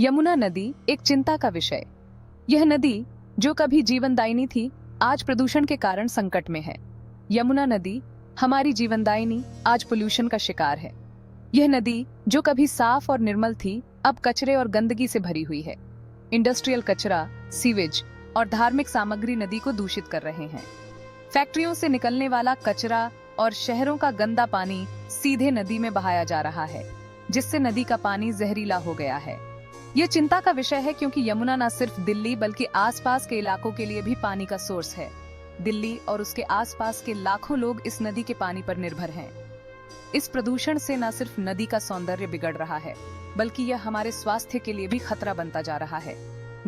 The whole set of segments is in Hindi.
यमुना नदी एक चिंता का विषय। यह नदी जो कभी जीवनदायिनी थी, आज प्रदूषण के कारण संकट में है। यमुना नदी हमारी जीवनदायिनी आज पोल्यूशन का शिकार है। यह नदी जो कभी साफ और निर्मल थी, अब कचरे और गंदगी से भरी हुई है। इंडस्ट्रियल कचरा, सीवेज और धार्मिक सामग्री नदी को दूषित कर रहे हैं। फैक्ट्रियों से निकलने वाला कचरा और शहरों का गंदा पानी सीधे नदी में बहाया जा रहा है, जिससे नदी का पानी जहरीला हो गया है। ये चिंता का विषय है क्योंकि यमुना न सिर्फ दिल्ली बल्कि आसपास के इलाकों के लिए भी पानी का सोर्स है। दिल्ली और उसके आसपास के लाखों लोग इस नदी के पानी पर निर्भर हैं। इस प्रदूषण से न सिर्फ नदी का सौंदर्य बिगड़ रहा है, बल्कि यह हमारे स्वास्थ्य के लिए भी खतरा बनता जा रहा है।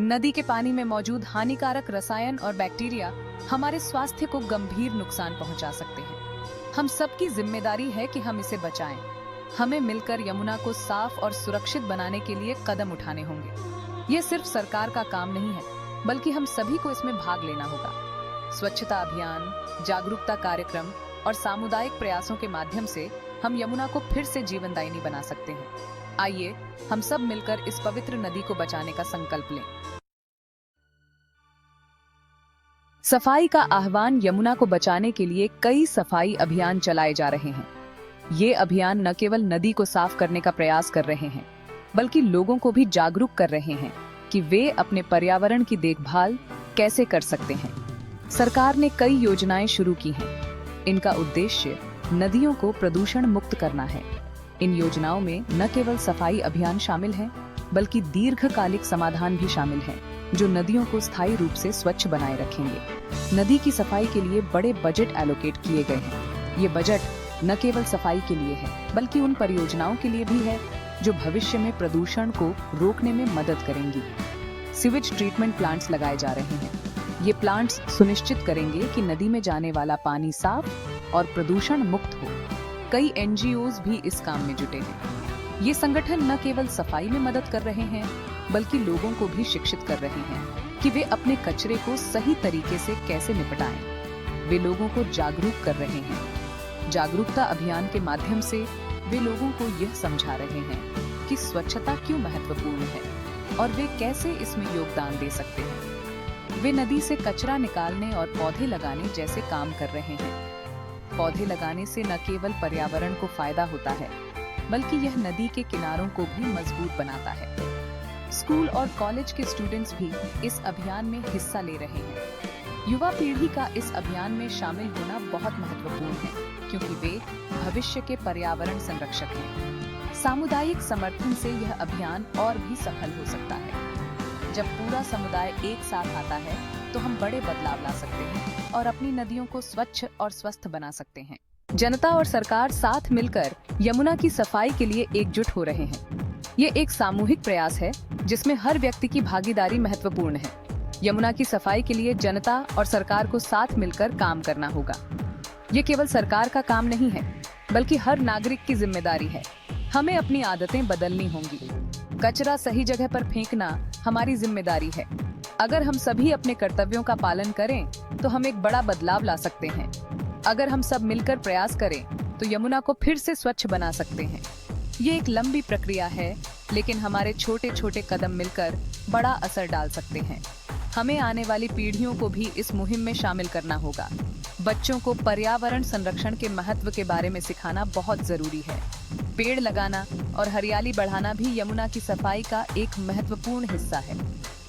नदी के पानी में मौजूद हानिकारक रसायन और बैक्टीरिया हमारे स्वास्थ्य को गंभीर नुकसान पहुंचा सकते हैं। हम सबकी जिम्मेदारी है कि हम इसे बचाएं। हमें मिलकर यमुना को साफ और सुरक्षित बनाने के लिए कदम उठाने होंगे। ये सिर्फ सरकार का काम नहीं है, बल्कि हम सभी को इसमें भाग लेना होगा। स्वच्छता अभियान, जागरूकता कार्यक्रम और सामुदायिक प्रयासों के माध्यम से हम यमुना को फिर से जीवनदायिनी बना सकते हैं। आइए हम सब मिलकर इस पवित्र नदी को बचाने का संकल्प लें। सफाई का आह्वान। यमुना को बचाने के लिए कई सफाई अभियान चलाए जा रहे हैं। ये अभियान न केवल नदी को साफ करने का प्रयास कर रहे हैं, बल्कि लोगों को भी जागरूक कर रहे हैं कि वे अपने पर्यावरण की देखभाल कैसे कर सकते हैं। सरकार ने कई योजनाएं शुरू की हैं। इनका उद्देश्य नदियों को प्रदूषण मुक्त करना है। इन योजनाओं में न केवल सफाई अभियान शामिल हैं, बल्कि दीर्घकालिक समाधान भी शामिल हैं, जो नदियों को स्थायी रूप से स्वच्छ बनाए रखेंगे। नदी की सफाई के लिए बड़े बजट एलोकेट किए गए हैं। ये बजट न केवल सफाई के लिए है, बल्कि उन परियोजनाओं के लिए भी है जो भविष्य में प्रदूषण को रोकने में मदद करेंगी। सीवेज ट्रीटमेंट प्लांट्स लगाए जा रहे हैं। ये प्लांट्स सुनिश्चित करेंगे कि नदी में जाने वाला पानी साफ और प्रदूषण मुक्त हो। कई एनजीओज भी इस काम में जुटे हैं। ये संगठन न केवल सफाई में मदद कर रहे हैं, बल्कि लोगों को भी शिक्षित कर रहे हैं कि वे अपने कचरे को सही तरीके से कैसे निपटाएं। वे लोगों को जागरूक कर रहे हैं। जागरूकता अभियान के माध्यम से वे लोगों को यह समझा रहे हैं कि स्वच्छता क्यों महत्वपूर्ण है और वे कैसे इसमें योगदान दे सकते हैं। वे नदी से कचरा निकालने और पौधे लगाने जैसे काम कर रहे हैं। पौधे लगाने से न केवल पर्यावरण को फायदा होता है, बल्कि यह नदी के किनारों को भी मजबूत बनाता है। स्कूल और कॉलेज के स्टूडेंट्स भी इस अभियान में हिस्सा ले रहे हैं। युवा पीढ़ी का इस अभियान में शामिल होना बहुत महत्वपूर्ण है, क्योंकि वे भविष्य के पर्यावरण संरक्षक हैं। सामुदायिक समर्थन से यह अभियान और भी सफल हो सकता है। जब पूरा समुदाय एक साथ आता है, तो हम बड़े बदलाव ला सकते हैं और अपनी नदियों को स्वच्छ और स्वस्थ बना सकते हैं। जनता और सरकार साथ मिलकर यमुना की सफाई के लिए एकजुट हो रहे हैं। ये एक सामूहिक प्रयास है, जिसमें हर व्यक्ति की भागीदारी महत्वपूर्ण है। यमुना की सफाई के लिए जनता और सरकार को साथ मिलकर काम करना होगा। ये केवल सरकार का काम नहीं है, बल्कि हर नागरिक की जिम्मेदारी है। हमें अपनी आदतें बदलनी होंगी। कचरा सही जगह पर फेंकना हमारी जिम्मेदारी है। अगर हम सभी अपने कर्तव्यों का पालन करें, तो हम एक बड़ा बदलाव ला सकते हैं। अगर हम सब मिलकर प्रयास करें, तो यमुना को फिर से स्वच्छ बना सकते हैं। ये एक लंबी प्रक्रिया है, लेकिन हमारे छोटे छोटे कदम मिलकर बड़ा असर डाल सकते हैं। हमें आने वाली पीढ़ियों को भी इस मुहिम में शामिल करना होगा। बच्चों को पर्यावरण संरक्षण के महत्व के बारे में सिखाना बहुत जरूरी है। पेड़ लगाना और हरियाली बढ़ाना भी यमुना की सफाई का एक महत्वपूर्ण हिस्सा है।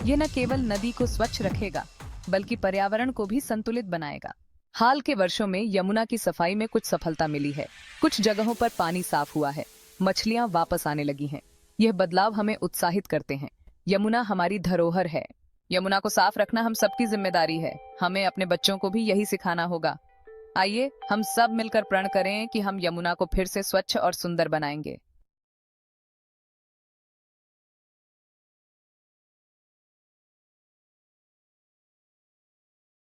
ये न केवल नदी को स्वच्छ रखेगा, बल्कि पर्यावरण को भी संतुलित बनाएगा। हाल के वर्षों में यमुना की सफाई में कुछ सफलता मिली है। कुछ जगहों पर पानी साफ हुआ है, मछलियां वापस आने लगी हैं। यह बदलाव हमें उत्साहित करते हैं। यमुना हमारी धरोहर है। यमुना को साफ रखना हम सबकी जिम्मेदारी है। हमें अपने बच्चों को भी यही सिखाना होगा। आइए हम सब मिलकर प्रण करें कि हम यमुना को फिर से स्वच्छ और सुंदर बनाएंगे।